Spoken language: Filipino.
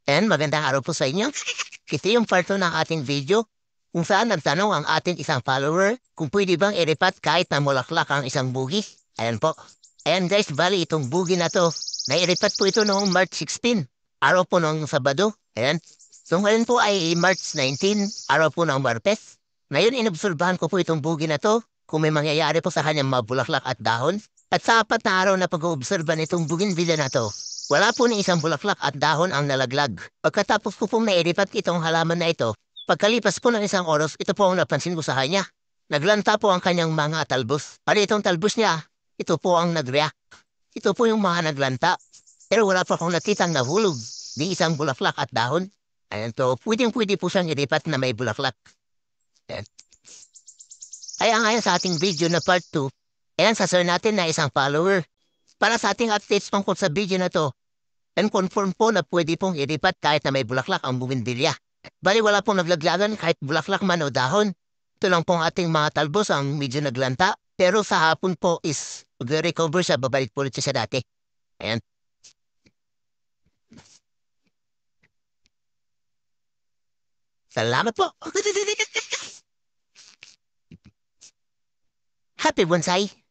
And magandang araw po sa inyo. Ito yung part 2 ng ating video kung saan nagtanong ang ating isang follower kung pwede bang iripat kahit na mulaklak ang isang bugi. Ayan po. Ayan guys, bali itong bugi na to, nairipat po ito noong March 16, araw po noong Sabado. Ayan. So ngayon po ay March 19, araw po ng Martes. Ngayon inobserbahan ko po itong bugi na to kung may mangyayari po sa kanyang mga bulaklak at dahon. At sa 4 na araw na pag-oobserba nitong bougainvillea na to, wala po ni isang bulaklak at dahon ang nalaglag. Pagkatapos ko pong nairipat itong halaman na ito, pagkalipas po ng isang oras, ito po ang napansin ko sa kanya. Naglanta po ang kanyang mga talbos. Pari itong talbos niya, ito po ang nag-react. Ito po yung mga naglanta. Pero wala pa akong nakitang nahulog ni isang bulaklak at dahon. Ayan to, pwedeng-pwede po siyang iripat na may bulaklak. Ayan. Kaya ngayon sa ating video na part 2, ayan sasabihin natin na isang follower. Para sa ating updates tungkol sa video na to, and confirm po na pwede pong iripat kahit na may bulaklak ang bumindilya. Bali wala pong naglaglagan kahit bulaklak man o dahon. Ito lang pong ating mga talbos ang medyo naglanta. Pero sa hapon po is mag-recover siya, babalik po ulit siya sa dati. Ayan. Salamat po. Happy bonsai.